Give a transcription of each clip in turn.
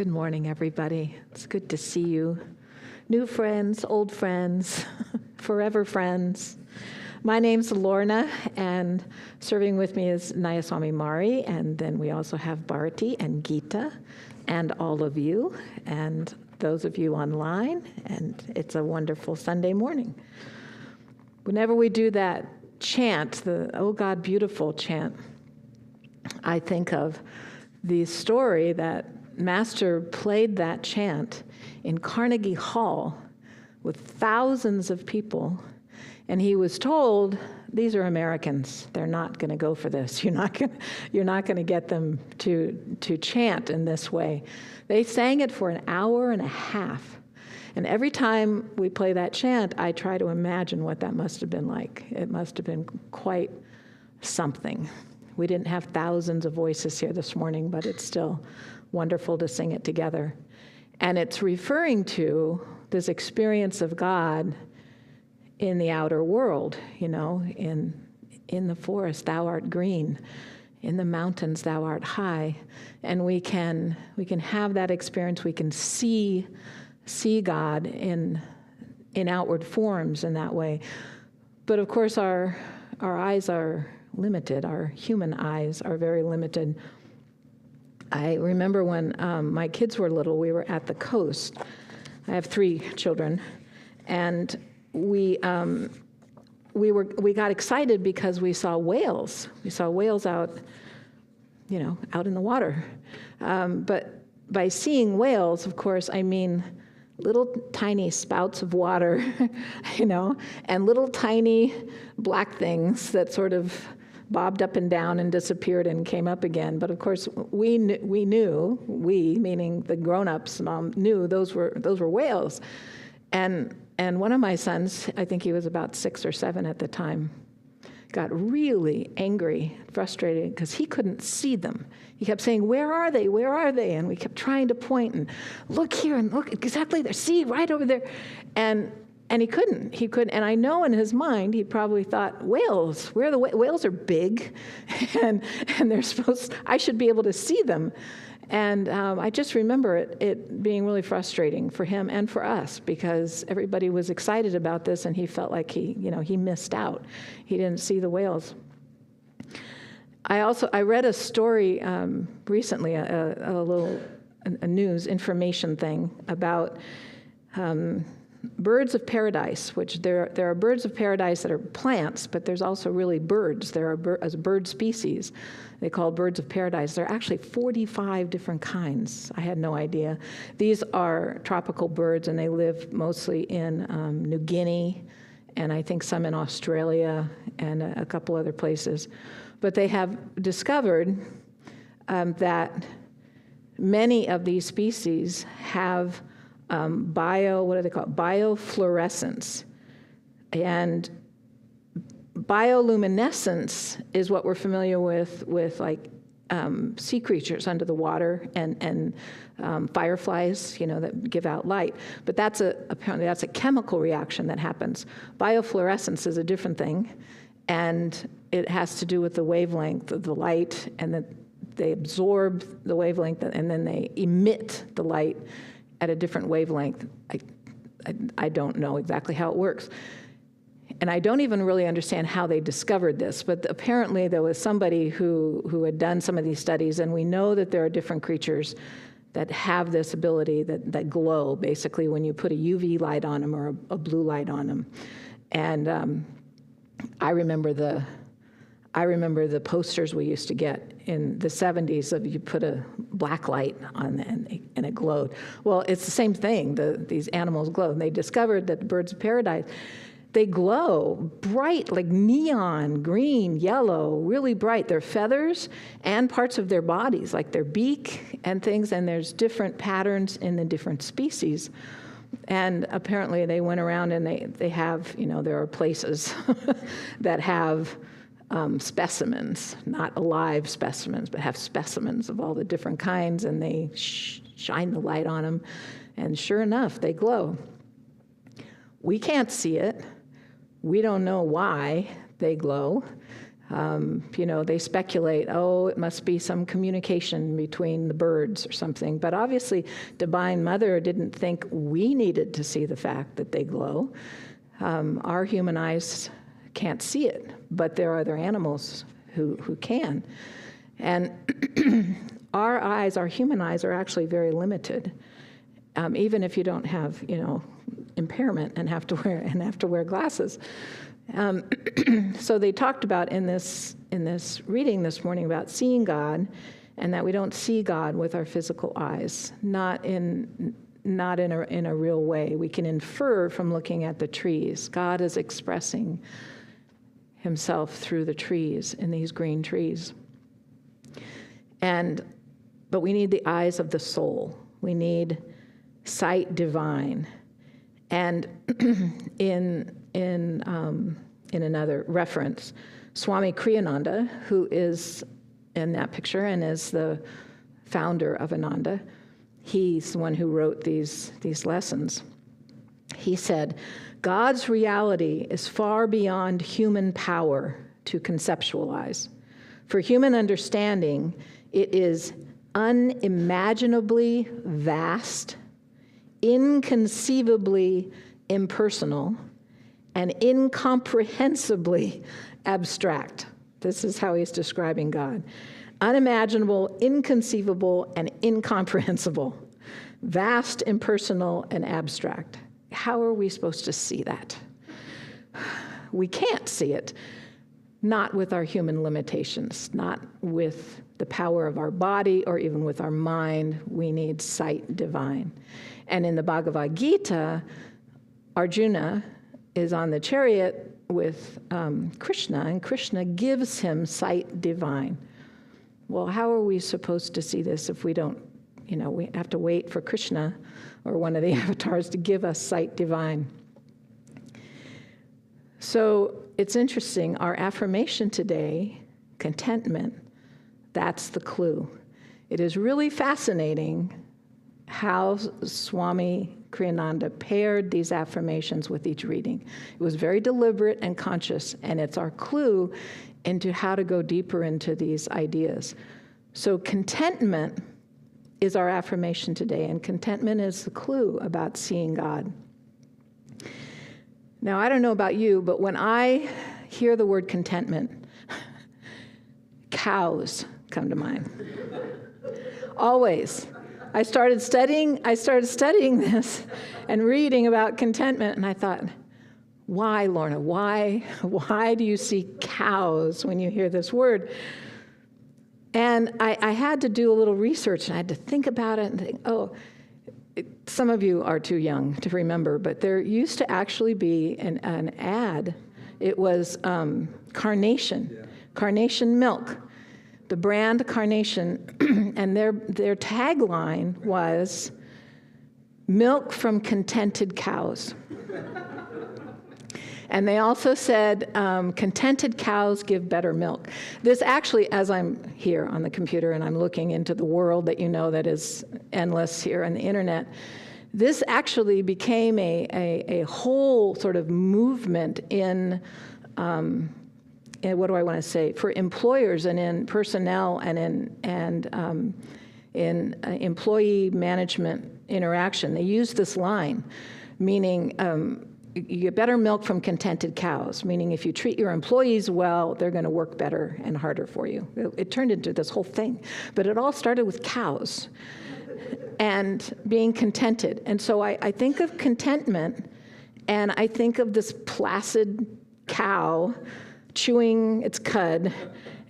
Good morning, everybody. It's good to see you. New friends, old friends, forever friends. My name's Lorna, and serving with me is Nayaswami Mari, and then we also have Bharati and Geeta, and all of you, and those of you online, and it's a wonderful Sunday morning. Whenever we do that chant, the "Oh God, Beautiful" chant, I think of the story that Master played that chant in Carnegie Hall with thousands of people, and he was told, these are Americans, they're not going to go for this. You're not going to get them to chant in this way. They sang it for an hour and a half. And every time we play that chant, I try to imagine what that must have been like. It must have been quite something. We didn't have thousands of voices here this morning, but it's still wonderful to sing it together. And it's referring to this experience of God in the outer world, in the forest, thou art green, in the mountains, thou art high. And we can have that experience. We can see God in outward forms in that way. But of course, our eyes are limited. Our human eyes are very limited. I remember when my kids were little, we were at the coast. I have 3 children, and we got excited because we saw whales. We saw whales out in the water. But by seeing whales, of course, I mean little tiny spouts of water, and little tiny black things that sort of bobbed up and down and disappeared and came up again. But of course, we knew, meaning the grown-ups, knew those were whales. And one of my sons, I think he was about 6 or 7 at the time, got really angry, frustrated, because he couldn't see them. He kept saying, "Where are they? Where are they?" And we kept trying to point and look here and look exactly there. See, right over there. And he couldn't. And I know in his mind, he probably thought, whales, where are the whales are big, and I should be able to see them. And I just remember it being really frustrating for him and for us, because everybody was excited about this, and he felt like he missed out. He didn't see the whales. I read a story recently, a news information thing about birds of paradise, which there are birds of paradise that are plants, but there's also really birds. There are bird species they call birds of paradise. There are actually 45 different kinds. I had no idea. These are tropical birds, and they live mostly in New Guinea, and I think some in Australia and a couple other places. But they have discovered that many of these species have biofluorescence. And bioluminescence is what we're familiar with like sea creatures under the water and fireflies, that give out light. But apparently that's a chemical reaction that happens. Biofluorescence is a different thing, and it has to do with the wavelength of the light, and that they absorb the wavelength and then they emit the light at a different wavelength. I don't know exactly how it works. And I don't even really understand how they discovered this, but apparently there was somebody who had done some of these studies, and we know that there are different creatures that have this ability that glow, basically, when you put a UV light on them or a blue light on them. And I remember the posters we used to get in the 70s of you put a black light on and it glowed. Well, it's the same thing. These animals glow. And they discovered that the birds of paradise, they glow bright, like neon, green, yellow, really bright. Their feathers and parts of their bodies, like their beak and things, and there's different patterns in the different species. And apparently they went around and they have, there are places that have specimens, not alive specimens, but have specimens of all the different kinds, and they shine the light on them, and sure enough, they glow. We can't see it. We don't know why they glow. They speculate, it must be some communication between the birds or something. But obviously, Divine Mother didn't think we needed to see the fact that they glow. Our human eyes can't see it, but there are other animals who can. And our eyes, our human eyes, are actually very limited. Even if you don't have, impairment and have to wear glasses. So they talked about in this reading this morning about seeing God, and that we don't see God with our physical eyes, not in a real way. We can infer from looking at the trees. God is expressing himself through the trees, in these green trees. But we need the eyes of the soul. We need sight divine. And in another reference, Swami Kriyananda, who is in that picture and is the founder of Ananda, he's the one who wrote these lessons. He said, God's reality is far beyond human power to conceptualize. For human understanding, it is unimaginably vast, inconceivably impersonal, and incomprehensibly abstract. This is how he's describing God. Unimaginable, inconceivable, and incomprehensible. Vast, impersonal, and abstract. How are we supposed to see that? We can't see it. Not with our human limitations, not with the power of our body or even with our mind. We need sight divine. And in the Bhagavad Gita, Arjuna is on the chariot with Krishna, and Krishna gives him sight divine. Well, how are we supposed to see this if we don't, we have to wait for Krishna or one of the avatars to give us sight divine? So it's interesting, our affirmation today, contentment, that's the clue. It is really fascinating how Swami Kriyananda paired these affirmations with each reading. It was very deliberate and conscious, and it's our clue into how to go deeper into these ideas. So contentment is our affirmation today, and contentment is the clue about seeing God. Now, I don't know about you, but when I hear the word contentment, cows come to mind. Always. I started studying this and reading about contentment, and I thought, why, Lorna? Why do you see cows when you hear this word? And I had to do a little research, and I had to think about it and think, some of you are too young to remember, but there used to actually be an ad. It was Carnation, Carnation milk. The brand Carnation, and their tagline was, milk from contented cows. And they also said, contented cows give better milk. This actually, as I'm here on the computer and I'm looking into the world that is endless here on the internet, this actually became a whole sort of movement in what do I want to say, for employers and in personnel and in employee management interaction. They use this line, meaning you get better milk from contented cows, meaning if you treat your employees well, they're going to work better and harder for you. It turned into this whole thing. But it all started with cows and being contented. And so I think of contentment, and I think of this placid cow chewing its cud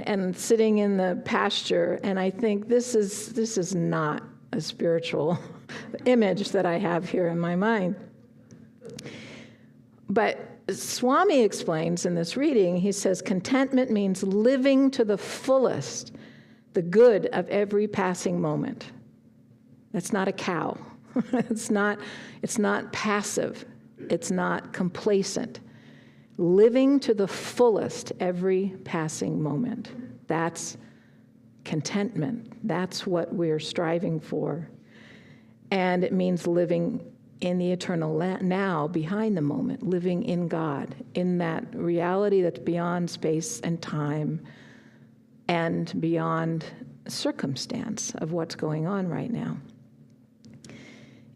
and sitting in the pasture, and I think this is not a spiritual image that I have here in my mind. But Swami explains in this reading, he says, contentment means living to the fullest the good of every passing moment. That's not a cow. It's not passive. It's not complacent. Living to the fullest every passing moment. That's contentment. That's what we're striving for. And it means living in the eternal now, behind the moment, living in God, in that reality that's beyond space and time and beyond circumstance of what's going on right now.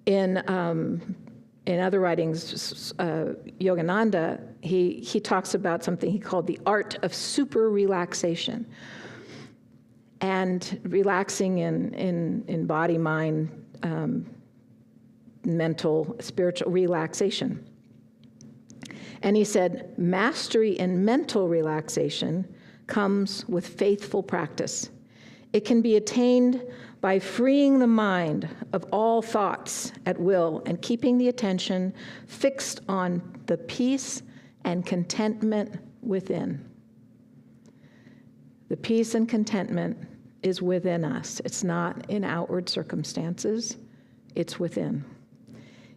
In other writings, Yogananda, he talks about something he called the art of super relaxation, and relaxing in body, mind, mental, spiritual relaxation. And he said, mastery in mental relaxation comes with faithful practice. It can be attained by freeing the mind of all thoughts at will and keeping the attention fixed on the peace and contentment within. The peace and contentment is within us. It's not in outward circumstances. It's within.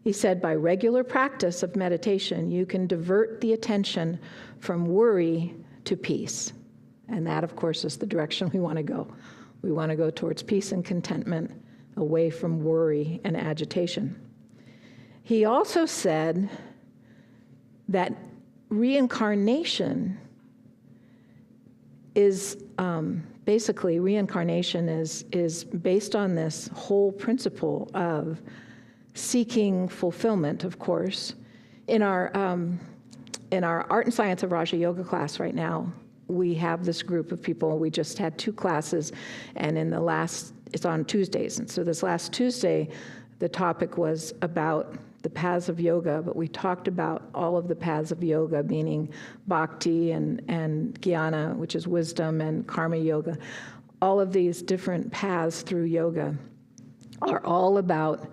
He said, by regular practice of meditation, you can divert the attention from worry to peace. And that, of course, is the direction we want to go. We want to go towards peace and contentment, away from worry and agitation. He also said that reincarnation is reincarnation is based on this whole principle of seeking fulfillment, of course. In our Art and Science of Raja Yoga class right now, we have this group of people. We just had 2 classes, and it's on Tuesdays. And so this last Tuesday, the topic was about the paths of yoga, but we talked about all of the paths of yoga, meaning bhakti and jnana, which is wisdom, and karma yoga. All of these different paths through yoga are all about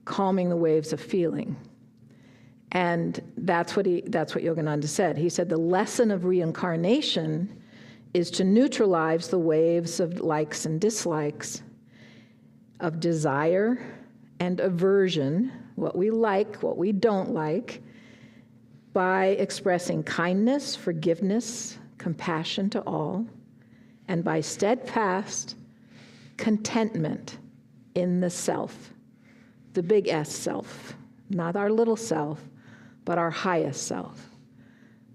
calming the waves of feeling. And that's what Yogananda said. He said the lesson of reincarnation is to neutralize the waves of likes and dislikes, of desire and aversion, what we like, what we don't like, by expressing kindness, forgiveness, compassion to all, and by steadfast contentment in the self, the big S self, not our little self, but our highest self.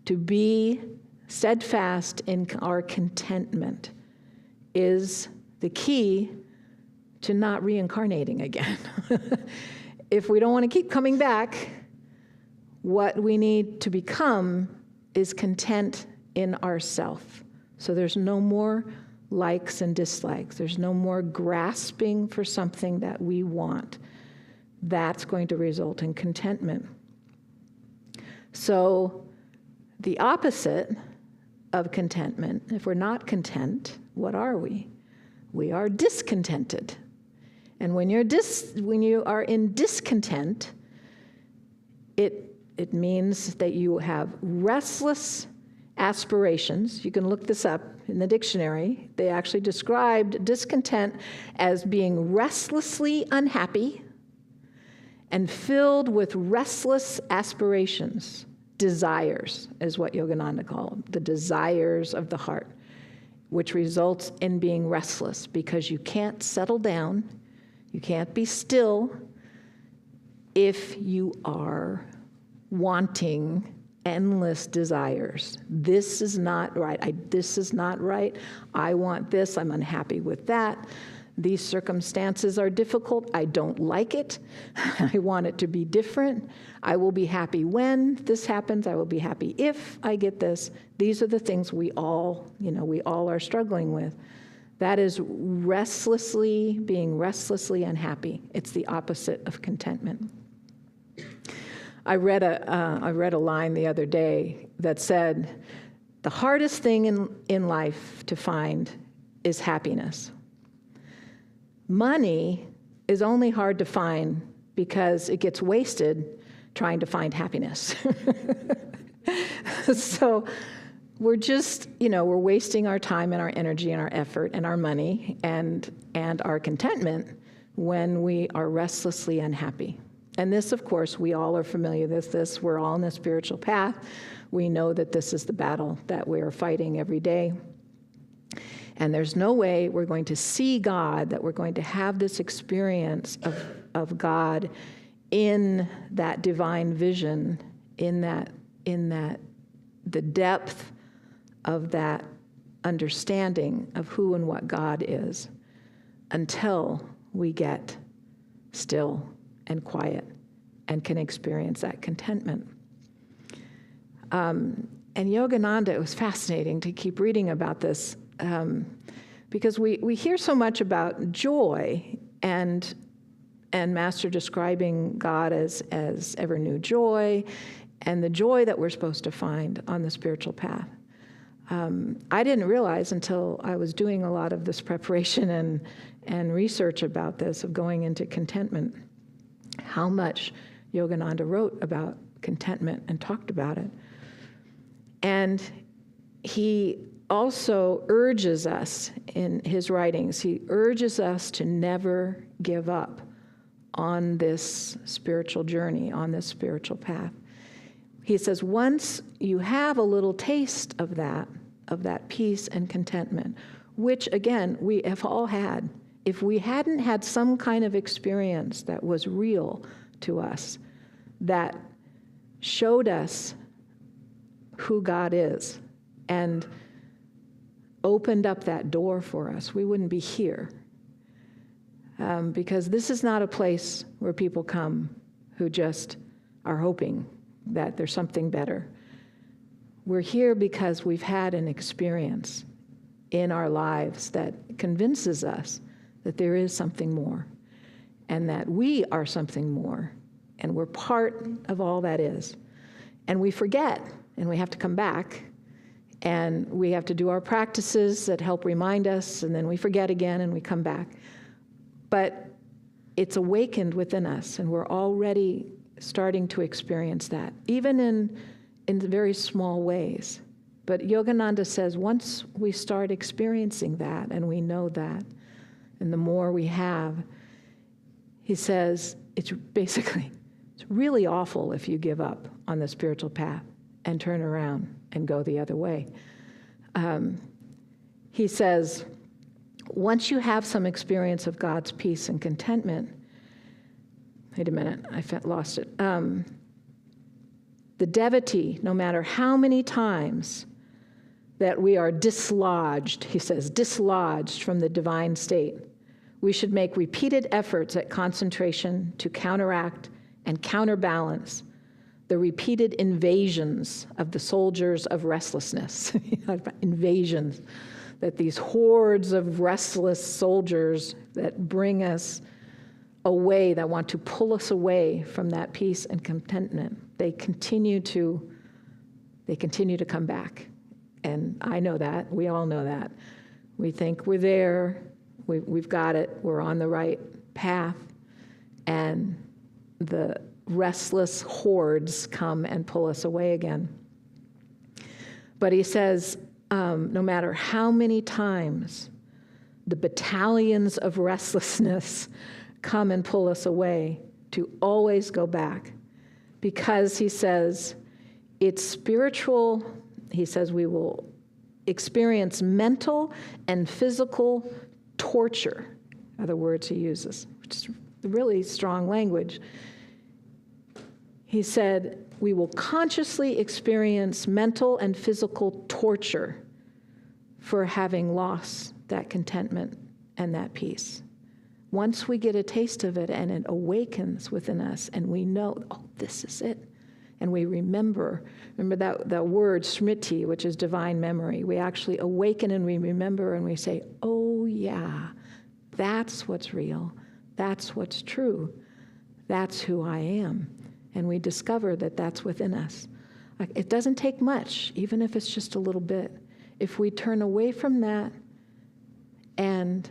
To be steadfast in our contentment is the key to not reincarnating again. If we don't want to keep coming back, what we need to become is content in ourself. So there's no more likes and dislikes. There's no more grasping for something that we want. That's going to result in contentment. So the opposite of contentment, if we're not content, what are we? We are discontented. And when you are in discontent, it means that you have restless aspirations. You can look this up in the dictionary. They actually described discontent as being restlessly unhappy and filled with restless aspirations. Desires is what Yogananda called them, the desires of the heart, which results in being restless because you can't settle down, you can't be still if you are wanting endless desires. This is not right. This is not right. I want this. I'm unhappy with that. These circumstances are difficult. I don't like it. I want it to be different. I will be happy when this happens. I will be happy if I get this. These are the things we all are struggling with. That is being restlessly unhappy. It's the opposite of contentment. I read a line the other day that said, the hardest thing in life to find is happiness. Money is only hard to find because it gets wasted trying to find happiness. So we're just, we're wasting our time and our energy and our effort and our money and our contentment when we are restlessly unhappy. And this, of course, we all are familiar with this. We're all on the spiritual path. We know that this is the battle that we're fighting every day. And there's no way we're going to see God, that we're going to have this experience of God in that divine vision, in that the depth of that understanding of who and what God is, until we get still and quiet and can experience that contentment. And Yogananda, it was fascinating to keep reading about this, because we hear so much about joy and Master describing God as ever new joy, and the joy that we're supposed to find on the spiritual path. I didn't realize until I was doing a lot of this preparation and research about this, of going into contentment, how much Yogananda wrote about contentment and talked about it. And he also urges us in his writings, he urges us to never give up on this spiritual journey, on this spiritual path. He says, once you have a little taste of that peace and contentment, which again, we have all had, if we hadn't had some kind of experience that was real to us, that showed us who God is and opened up that door for us, we wouldn't be here. Because this is not a place where people come who just are hoping that there's something better. We're here because we've had an experience in our lives that convinces us that there is something more, and that we are something more, and we're part of all that is. And we forget, and we have to come back, and we have to do our practices that help remind us, and then we forget again, and we come back. But it's awakened within us, and we're already starting to experience that, even in very small ways. But Yogananda says once we start experiencing that, and we know that, and the more we have, he says it's really awful if you give up on the spiritual path and turn around and go the other way. He says, once you have some experience of God's peace and contentment, wait a minute, I lost it. The devotee, no matter how many times that we are dislodged, he says, dislodged from the divine state, we should make repeated efforts at concentration to counteract and counterbalance the repeated invasions of the soldiers of restlessness. Invasions, that these hordes of restless soldiers that bring us away, that want to pull us away from that peace and contentment, they continue to come back. And I know that, we all know that. We think we're there, we've got it, we're on the right path, and the restless hordes come and pull us away again. But he says, no matter how many times the battalions of restlessness come and pull us away, to always go back. Because he says, it's spiritual, he says we will experience mental and physical torture. Other words he uses, which is really strong language. He said, we will consciously experience mental and physical torture for having lost that contentment and that peace. Once we get a taste of it and it awakens within us and we know, oh, this is it. And we remember that word smriti, which is divine memory. We actually awaken and we remember and we say, oh yeah, that's what's real. That's what's true. That's who I am. And we discover that that's within us. It doesn't take much, even if it's just a little bit. If we turn away from that and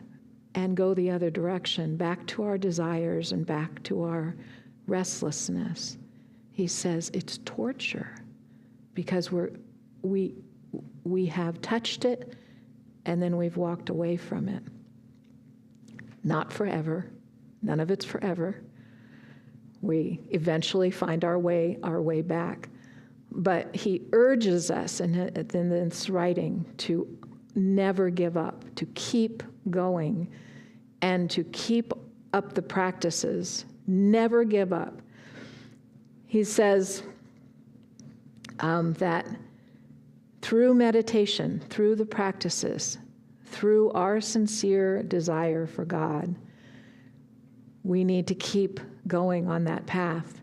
go the other direction, back to our desires and back to our restlessness, he says it's torture, because we have touched it and then we've walked away from it. Not forever. None of it's forever. We eventually find our way back. But he urges us in this writing to never give up, to keep going, and to keep up the practices. Never give up. He says that through meditation, through the practices, through our sincere desire for God, we need to keep going on that path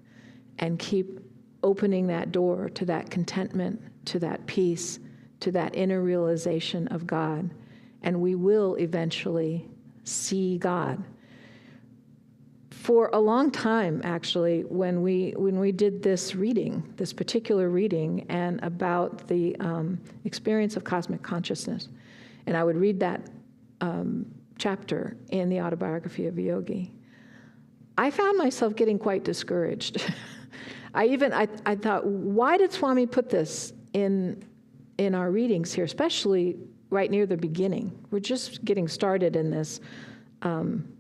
and keep opening that door to that contentment, to that peace, to that inner realization of God. And we will eventually see God. For a long time, actually, when we did this reading, this particular reading, and about the experience of cosmic consciousness, and I would read that chapter in the Autobiography of a Yogi, I found myself getting quite discouraged. I thought, why did Swami put this in our readings here, especially right near the beginning? We're just getting started in this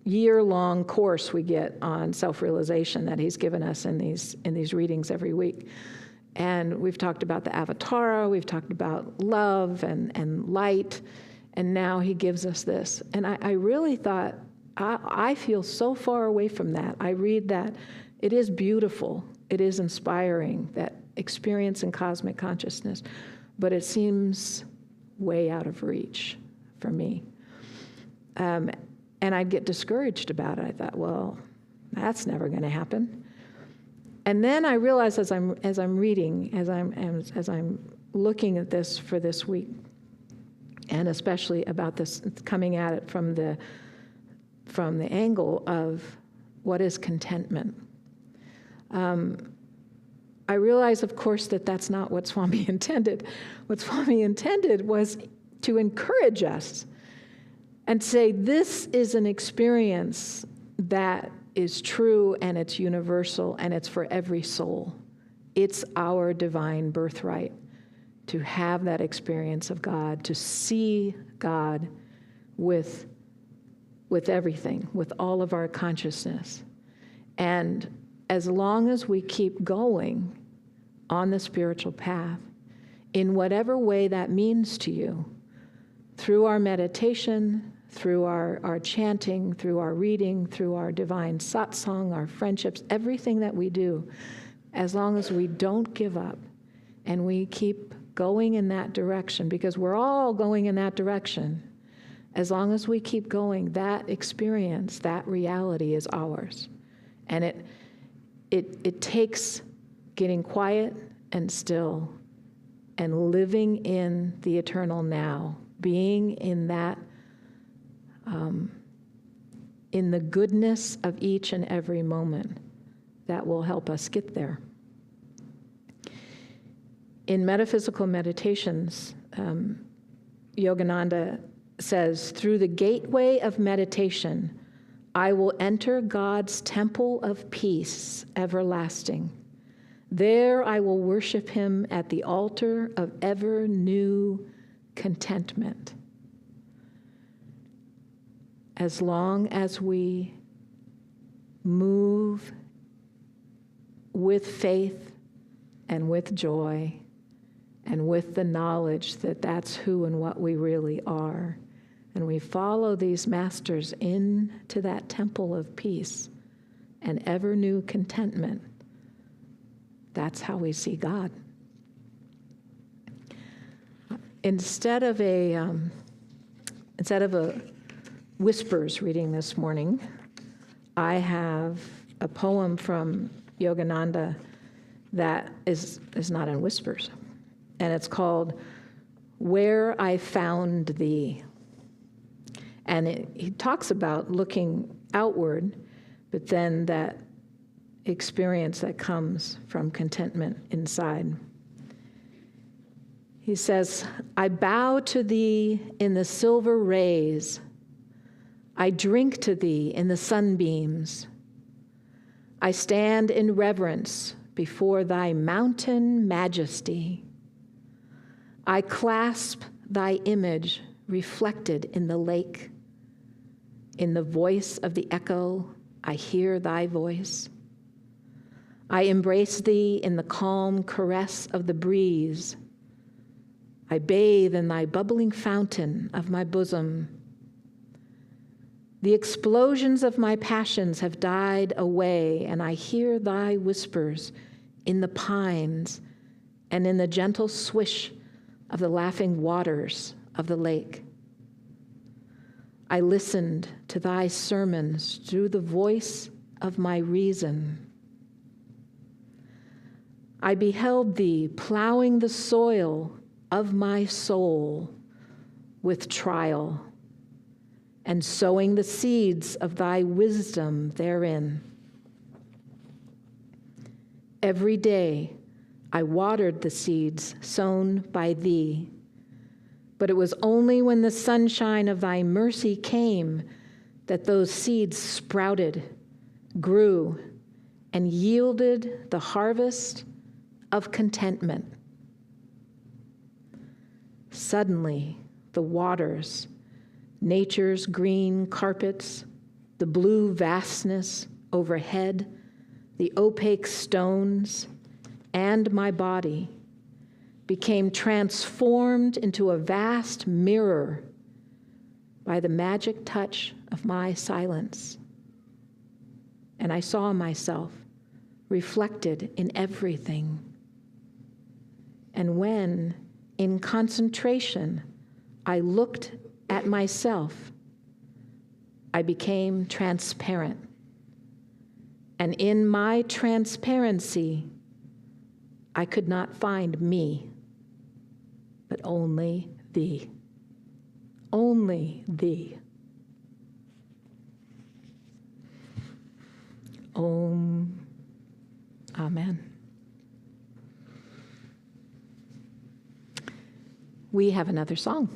year-long course we get on self-realization that he's given us in these readings every week. And we've talked about the avatara, we've talked about love and light, and now he gives us this. And I really thought, I feel so far away from that. I read that it is beautiful, it is inspiring, that experience in cosmic consciousness, but it seems way out of reach for me. And I'd get discouraged about it. I thought, well, that's never going to happen. And then I realized as I'm reading, as I'm looking at this for this week, and especially about this coming at it from the angle of what is contentment. I realize, of course, that that's not what Swami intended. What Swami intended was to encourage us and say, this is an experience that is true and it's universal and it's for every soul. It's our divine birthright to have that experience of God, to see God with everything, with all of our consciousness. And as long as we keep going on the spiritual path, in whatever way that means to you, through our meditation, through our chanting, through our reading, through our divine satsang, our friendships, everything that we do, as long as we don't give up and we keep going in that direction, because we're all going in that direction, as long as we keep going, that experience, that reality is ours. And it takes getting quiet and still and living in the eternal now, being in that, in the goodness of each and every moment that will help us get there. In Metaphysical Meditations, Yogananda says, through the gateway of meditation, I will enter God's temple of peace everlasting. There I will worship him at the altar of ever new contentment. As long as we move with faith and with joy and with the knowledge that that's who and what we really are, and we follow these masters into that temple of peace and ever new contentment, that's how we see God. Instead of a whispers reading this morning, I have a poem from Yogananda that is not in whispers, and it's called Where I Found Thee. And he talks about looking outward, but then that experience that comes from contentment inside. He says, I bow to thee in the silver rays. I drink to thee in the sunbeams. I stand in reverence before thy mountain majesty. I clasp thy image reflected in the lake. In the voice of the echo, I hear thy voice. I embrace thee in the calm caress of the breeze. I bathe in thy bubbling fountain of my bosom. The explosions of my passions have died away, and I hear thy whispers in the pines, and in the gentle swish of the laughing waters of the lake. I listened to thy sermons through the voice of my reason. I beheld thee plowing the soil of my soul with trial and sowing the seeds of thy wisdom therein. Every day I watered the seeds sown by thee, but it was only when the sunshine of thy mercy came that those seeds sprouted, grew, and yielded the harvest of contentment. Suddenly, the waters, nature's green carpets, the blue vastness overhead, the opaque stones, and my body became transformed into a vast mirror by the magic touch of my silence. And I saw myself reflected in everything. And when, in concentration, I looked at myself, I became transparent. And in my transparency, I could not find me, but only thee. Only thee. Om. Amen. We have another song.